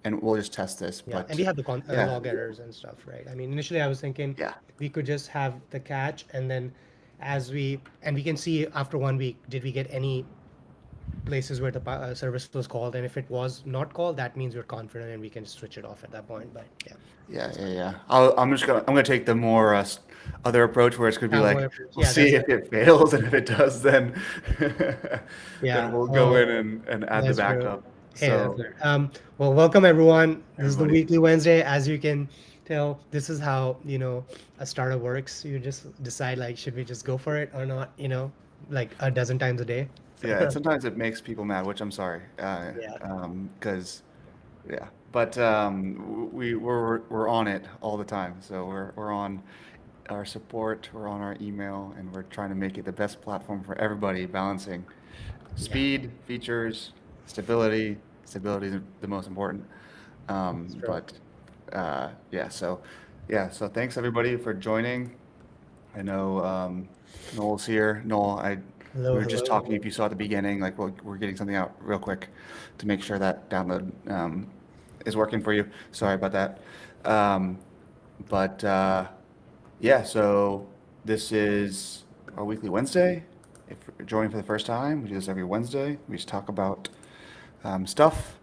and we'll just test this. Yeah, and But we have the yeah, log errors and stuff, right? I mean, initially I was thinking yeah, we could just have the catch, and then we can see after 1 week, did we get any places where the service was called, and if it was not called, that means we're confident and we can switch it off at that point. But yeah, yeah, that's yeah, fine. yeah. I'm gonna take the more other approach where it's gonna be Cowboy like approach. we'll Yeah, see that's if right. it fails, and if it does, then then Yeah. we'll go Oh, in and add the that's true. backup. Hey, that's So fair. Well, welcome everyone. This is the everybody, weekly Wednesday. As you can tell, this is how, a startup works. You just decide like, should we just go for it or not? Like a dozen times a day. yeah, sometimes it makes people mad, which I'm sorry, Yeah. because yeah, but we're on it all the time. So we're on our support, we're on our email, and we're trying to make it the best platform for everybody, balancing Yeah. speed, features, stability. Stability is the most important. That's true. But yeah, so thanks everybody for joining. I know Noel's here. Noel, we Hello, were just hello. talking. If you saw at the beginning, like we're getting something out real quick to make sure that download is working for you. Sorry about that. Um, but yeah, so this is our weekly Wednesday. If you're joining for the first time, we do this every Wednesday. We just talk about stuff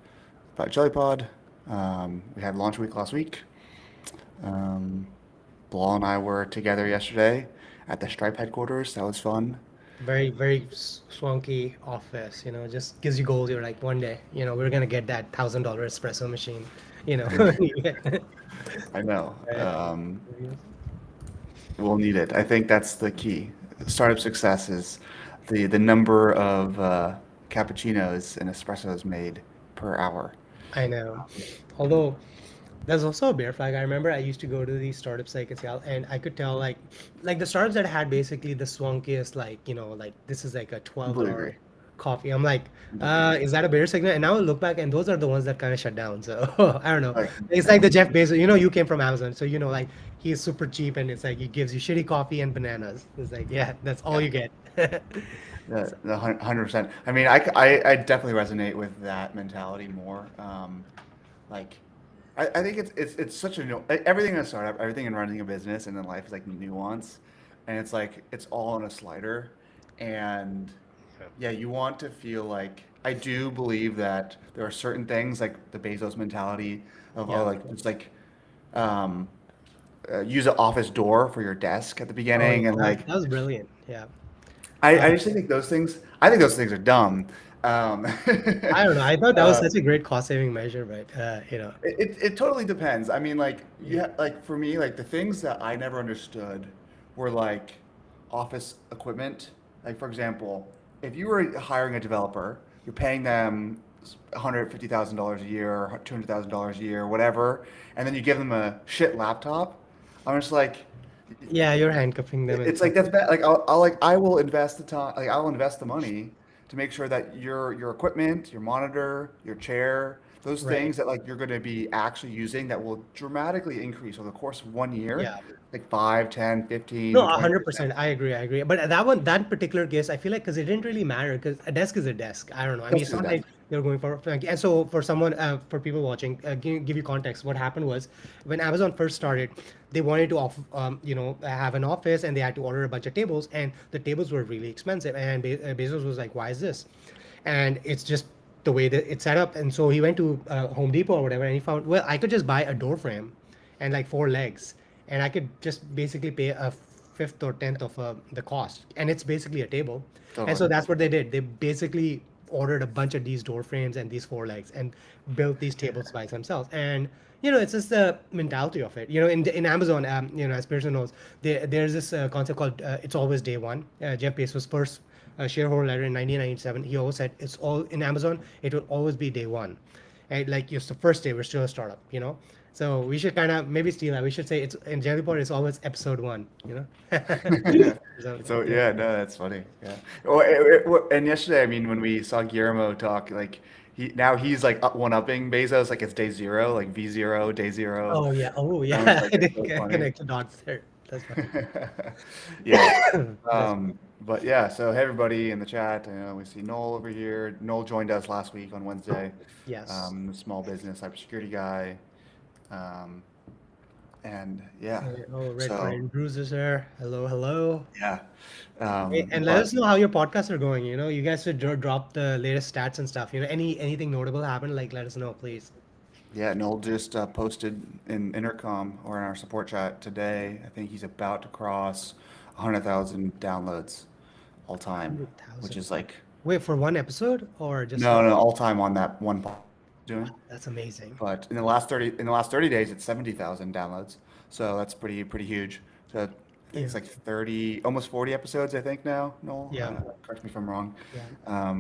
about Jellypod. We had launch week last week. Um, Bilal and I were together yesterday at the Stripe headquarters. That was fun. Very, very swanky office. Just gives you goals. You're like, one day, we're gonna get that $1,000 espresso machine. You know. I know. Right. We'll need it. I think that's the key. Startup success is the number of cappuccinos and espressos made per hour. I know. Although there's also a bear flag. I remember I used to go to these startups like Excel, and I could tell like the startups that had basically the swankiest, like, like this is like a Completely $12 agree. coffee. I'm like, Completely agree. is that a bear signal? And now I look back, and those are the ones that kind of shut down. So I don't know. Like, It's like the Jeff Bezos. You came from Amazon, so like he's super cheap, and it's like he gives you shitty coffee and bananas. It's like, yeah, that's all yeah, you get. the 100%. I mean, I definitely resonate with that mentality more. Like, I think it's such a everything in a startup, everything in running a business, and in life is like nuance, and it's like it's all on a slider, and yeah, you want to feel like I do believe that there are certain things like the Bezos mentality of Yeah. like just like um, use an office door for your desk at the Oh yeah, beginning, and that, like that was brilliant. Yeah. I Um, just think those things. I think those things are dumb. Um, I don't know. I thought that was uh, such a great cost saving measure, but it totally depends. I mean, like yeah, like for me, like the things that I never understood were like office equipment. Like for example, if you were hiring a developer, you're paying them $150,000 a year, $200,000 a year, whatever, and then you give them a shit laptop. I'm just like, yeah, you're handcuffing them and it's like stuff. that's bad. Like I will invest the time, like I'll invest the money to make sure that your equipment, your monitor, your chair, those Right. things that like you're going to be actually using that will dramatically increase over the course of 1 year, Yeah. like 5, 10, No, 15, 20%. 100%. I agree. I agree. But that one, that particular case, I feel like because it didn't really matter because a desk is a desk. I don't know. I mean, Just it's as not that. like they're going for like, and so for someone, for people watching, give you context. What happened was when Amazon first started, they wanted to have an office and they had to order a bunch of tables, and the tables were really expensive. And Bezos was like, "Why is this?" And it's just the way that it's set up. And so he went to Home Depot or whatever, and he found, well, I could just buy a door frame and like four legs, and I could just basically pay a fifth or tenth of the cost, and it's basically a table. And Totally. so that's what they did. They basically ordered a bunch of these door frames and these four legs and built these tables by themselves. And it's just the mentality of it. In Amazon, as Pearson knows, there's this concept called "it's always day one." Jeff Bezos' first shareholder letter in 1997, he always said it's all in Amazon. It will always be day one, and like it's the first day. We're still a startup. So we should kind of maybe steal that. We should say it's in Jellypod. It's always episode one. So So yeah, yeah, no, that's funny. Yeah. Well, and yesterday, I mean, when we saw Guillermo talk, like he's like one upping Bezos, like it's day zero, like V0, day zero. oh yeah, oh I was yeah. like, I it's so didn't funny. connect the dots there. That's funny. Yeah. That's Um, But yeah, so hey everybody in the chat. We see Noel over here. Noel joined us last week on Wednesday. Yes. The small business cybersecurity guy. Um, and yeah, Oh, Red so Brian Bruce is here. Hello, hello. yeah. Hey, and let But us know how your podcasts are going. You guys should drop the latest stats and stuff. Anything notable happened, like let us know, please. yeah, Noel just posted in Intercom or in our support chat today. I think he's about to cross 100,000 downloads all time, which 100,000. is like Wait, for one episode or just no, one? no, all time on that one pod doing. That's amazing. But in the last 30 days, it's 70,000 downloads. So that's pretty huge. So I think Yeah. it's like 30, almost 40 episodes, I think now. Noel, Yeah. correct me if I'm wrong. Yeah.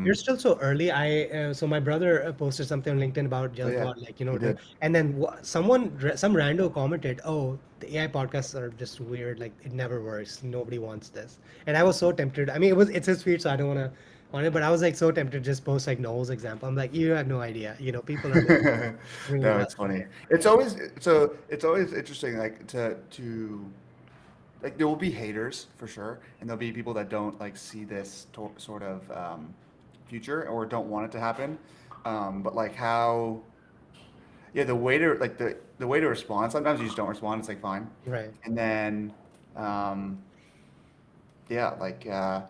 You're Um, still so early. So my brother posted something on LinkedIn about but yeah, Jellypod, like he did. and then some rando commented, "Oh, the AI podcasts are just weird. Like it never works. Nobody wants this." And I was so tempted. I mean, it's his feed, so I don't want to on it. But I was like so tempted to just post like Noel's example. I'm like, you have no idea. People are doing really No, well. it's funny. It's always interesting, like to like there will be haters for sure, and there'll be people that don't like see this sort of future or don't want it to happen. But like how, yeah, the way to respond. Sometimes you just don't respond. It's like fine, Right. and then um, yeah,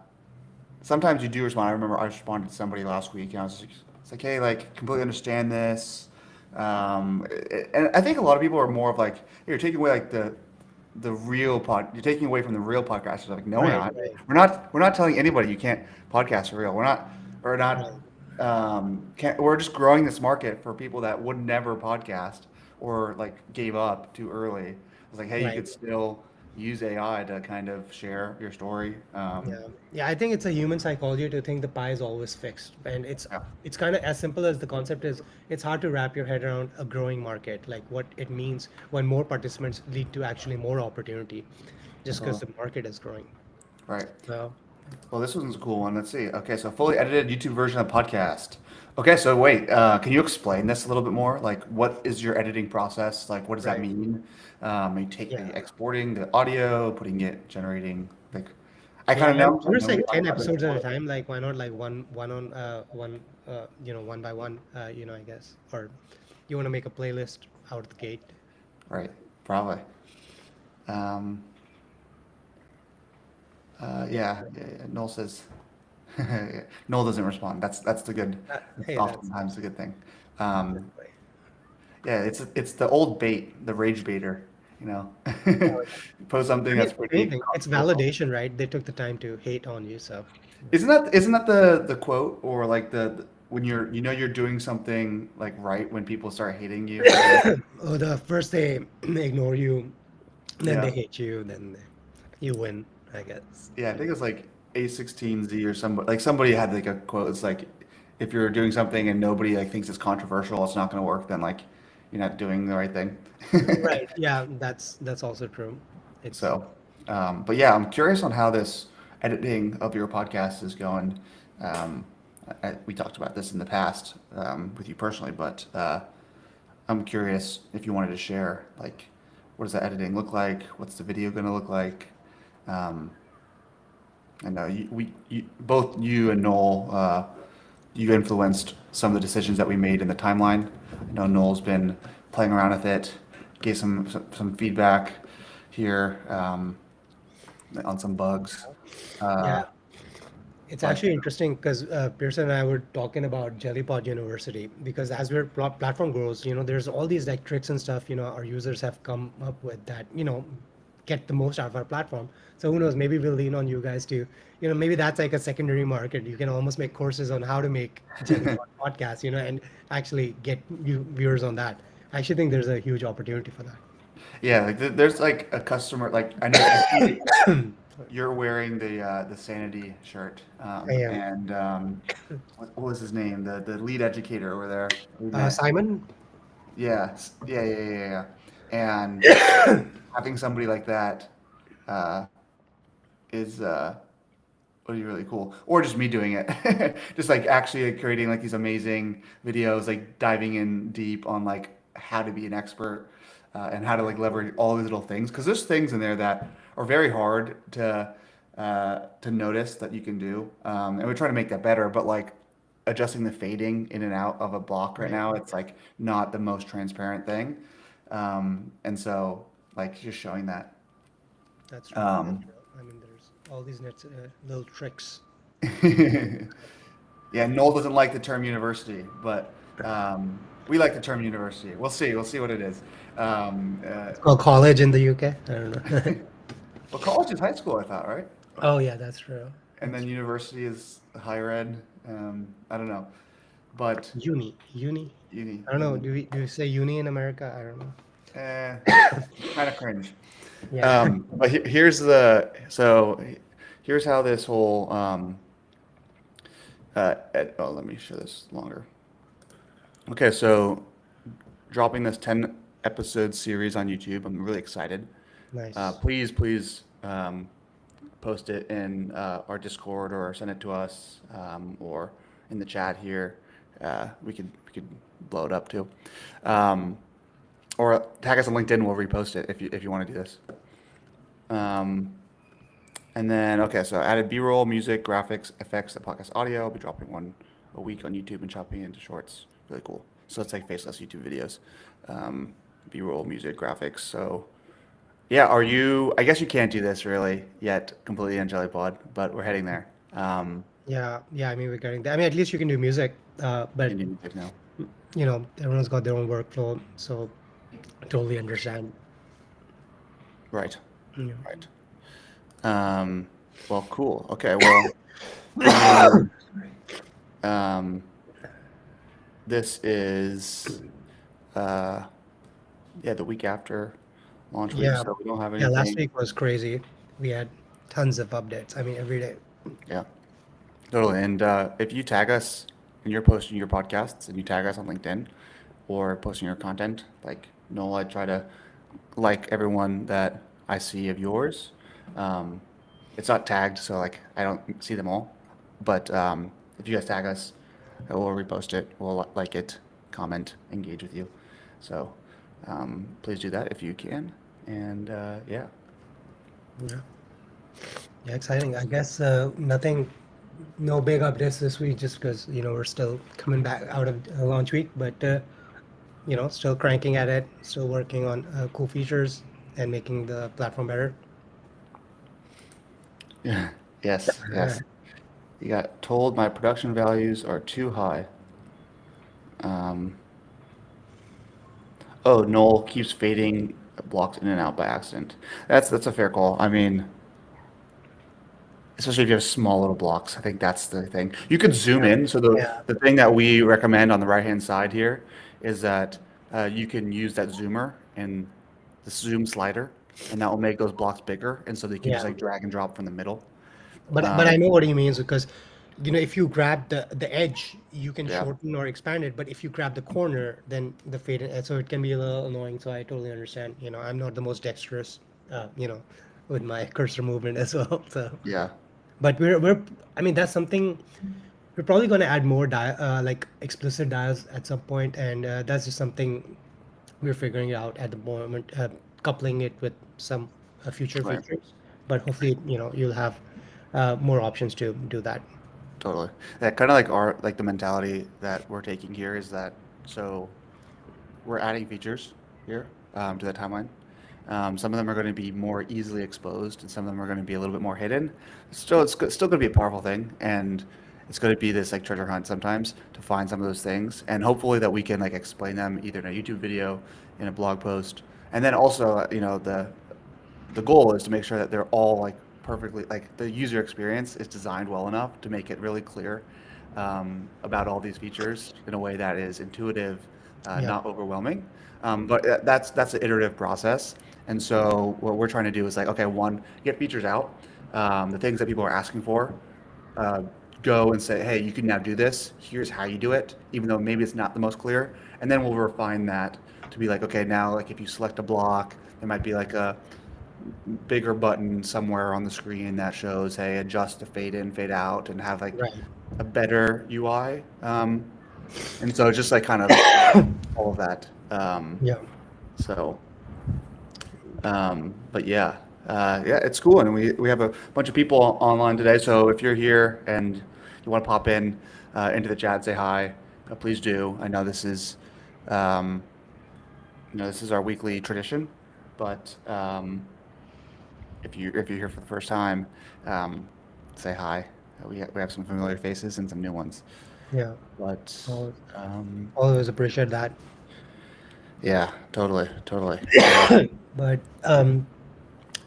sometimes you do respond. I remember I responded to somebody last week, and I was like, it's like, hey, like, completely understand this. And I think a lot of people are more of like, hey, you're taking away like you're taking away from the real podcasters. Like, no, we're Right. not. Right. We're not telling anybody you can't podcast for real. We're Right. not, we're just growing this market for people that would never podcast or like gave up too early. It's like, hey, you Right. could still use AI to kind of share your story. Yeah, yeah. I think it's a human psychology to think the pie is always fixed, and Yeah. it's kind of as simple as the concept is. It's hard to wrap your head around a growing market, like what it means when more participants lead to actually more opportunity, just because So, the market is growing. right. So, Well, this one's a cool one. Let's see. Okay, so fully edited YouTube version of podcast. Okay, so wait, can you explain this a little bit more? Like, what is your editing process? Like, what does that right. mean? Are you Yeah. exporting the audio, putting it, generating, like, I Yeah, kind of and know. I there's know we like talked 10 about it episodes at a before. time. Like, why not like one on one by one, I guess. Or you want to make a playlist out of the gate. Right, probably. Um, yeah. Noel says, Noel doesn't respond. That's the good. That's Hey, that's oftentimes the good thing. that's Um, right. Yeah, it's the old bait, the rage baiter, you know. Oh, You yeah. post something I mean, that's pretty anything. It's controversial. validation, right? They took the time to hate on you, so. Isn't that the quote or like when you're doing something like right when people start hating you for doing Oh, the first they ignore you, then they yeah. hate you, then you win, I guess. Yeah, I think it's like A16Z or somebody had like a quote. It's like if you're doing something and nobody like thinks it's controversial, it's not going to work, then like you're not doing the right thing. Right. Yeah, that's also true. It's So, but yeah, I'm curious on how this editing of your podcast is going. Um, we talked about this in the past with you personally, but I'm curious if you wanted to share, like, what does the editing look like? What's the video going to look like? Um, I know both you and Noel, you influenced some of the decisions that we made in the timeline. I know Noel's been playing around with it, gave some feedback here. On some bugs. yeah. Uh, It's but actually interesting because Pearson and I were talking about Jellypod University because as our platform grows, there's all these like tricks and stuff, our users have come up with that, get the most out of our platform. So who knows, maybe we'll lean on you guys to, maybe that's like a secondary market. You can almost make courses on how to make Jellypod podcasts, and actually get you viewers on that. I actually think there's a huge opportunity for that. yeah, like there's like a customer, like I see you're wearing the Sanity shirt, I am. and what was his name? The lead educator over there we met. Simon? Yeah, yeah. And having somebody like that uh, is would be really cool. Or just me doing it. Just like actually like, creating like these amazing videos, like diving in deep on like how to be an expert and how to like leverage all these little things. Because there's things in there that are very hard to to notice that you can do. And we're trying to make that better, but like adjusting the fading in and out of a block right Right. now, it's like not the most transparent thing. And so like just showing that. That's true. That's Um, true. I mean, there's all these nets, little tricks. yeah, Noel doesn't like the term university, but we like the term university. We'll see. We'll see what it is. Um, uh, It's called college in the UK. I don't know. well, college is high school, I thought, right? Oh yeah, that's true. And That's then true. university is higher ed. I don't know, but Uni. uni, I don't know. uni, Do we say uni in America? I don't know. eh, kind of cringe. Yeah. But here's the so here's how this whole let me show this longer. Okay, so dropping this 10 episode series on YouTube. I'm really excited. Nice. Please post it in our Discord or send it to us or in the chat here. We could blow it up too. Um, or tag us on LinkedIn. We'll repost it if you want to do this. Um, and then okay, so added B-roll, music, graphics, effects, and podcast audio. I'll be dropping one a week on YouTube and chopping it into shorts. Really cool. So it's like faceless YouTube videos, um, B-roll, music, graphics. So yeah, are you? I guess you can't do this really yet completely on Jellypod, but we're heading there. Yeah. I mean, we're getting that. I mean, at least you can do music. But Can do music now. everyone's got their own workflow, so I totally understand. Right, Yeah. right. Well, cool. Okay, well, and then, this is yeah, the week after launch week, Yeah. so we don't have Yeah. Last anything. week was crazy. We had tons of updates. I mean, every day. Yeah, totally. And if you tag us and you're posting your podcasts and you tag us on LinkedIn or posting your content, like Noel, I try to like everyone that I see of yours. Um, it's not tagged, so like I don't see them all. But if you guys tag us, we'll repost it, we'll like it, comment, engage with you. So please do that if you can. And yeah, Yeah. Yeah. Exciting. I guess nothing. No big updates this week, just because we're still coming back out of launch week, but still cranking at it, still working on cool features and making the platform better. yeah, yes, yes. You got told my production values are too high. Um, oh, Noel keeps fading blocks in and out by accident. That's a fair call. I mean, especially if you have small little blocks. I think that's the thing. You could zoom Yeah. in. So Yeah. the thing that we recommend on the right hand side here is that you can use that zoomer and the zoom slider, and that will make those blocks bigger, and so they can just Yeah. like drag and drop from the middle. But I Um, know what he means, because if you grab the edge, you can yeah, shorten or expand it. But if you grab the corner, then the fade, so it can be a little annoying. So I totally understand. I'm not the most dexterous, with my cursor movement as well. So, yeah, but we're I mean, that's something we're probably going to add more like explicit dials at some point, and that's just something we're figuring out at the moment, coupling it with some future right, features. But hopefully, you'll have more options to do that. totally. That kind of like our like the mentality that we're taking here is that so we're adding features here to the timeline. Some of them are going to be more easily exposed, and some of them are going to be a little bit more hidden. Still, still going to be a powerful thing, and it's going to be this like treasure hunt sometimes to find some of those things, and hopefully that we can like explain them either in a YouTube video, in a blog post, and then also the goal is to make sure that they're all like perfectly like the user experience is designed well enough to make it really clear about all these features in a way that is intuitive, Yeah. not overwhelming. But that's an iterative process. And so what we're trying to do is like, okay, one, get features out, the things that people are asking for, uh, go and say, hey, you can now do this. Here's how you do it, even though maybe it's not the most clear. And then we'll refine that to be like, okay, now like if you select a block, there might be like a bigger button somewhere on the screen that shows, hey, adjust the fade in, fade out, and have like Right. a better UI. And so just like kind of all of that. Yeah. So, but yeah. yeah, it's cool, and we have a bunch of people online today. So if you're here and you want to pop in into the chat, say hi, please do. I know this is, um, this is our weekly tradition, but if you're here for the first time, um, say hi. We have some familiar faces and some new ones, Yeah, but always, um, always appreciate that. yeah, totally, totally. But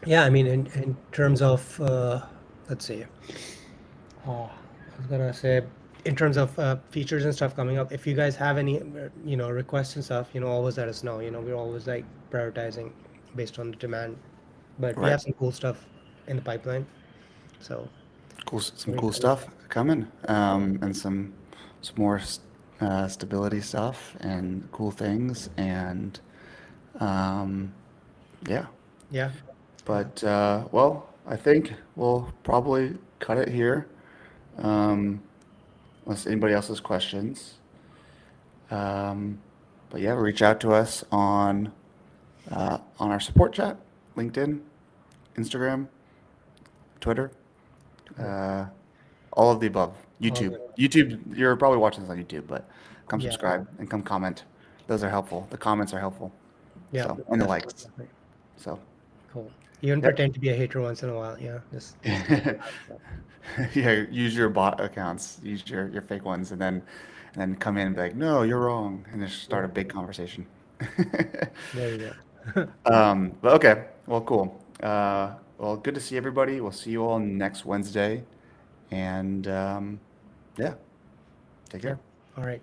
yeah, I mean, in terms of let's see, I was gonna say, in terms of features and stuff coming up, if you guys have any, requests and stuff, always let us know. We're always like prioritizing based on the demand. But we Right. have some cool stuff in the pipeline, so Cool, some very cool excited. stuff coming, and some more stability stuff and cool things, and um, yeah. Yeah, yeah, But well, I think we'll probably cut it here, unless anybody else has questions. Um, but yeah, reach out to us on our support chat, LinkedIn, Instagram, Twitter. cool. Uh, all of the above. All YouTube. good. YouTube, you're probably watching this on YouTube, but come Yeah, subscribe and come comment. Those are helpful. The comments are helpful. yeah, So, and the definitely, likes. definitely. So, Cool. Even yep. pretend to be a hater once in a while. Yeah, just Yeah, use your bot accounts, use your fake ones, and then come in and be like, no, you're wrong, and just start yeah. a big conversation. There you go. But okay, well, cool. Well, good to see everybody. We'll see you all next Wednesday, and yeah, take Yep. care. All right.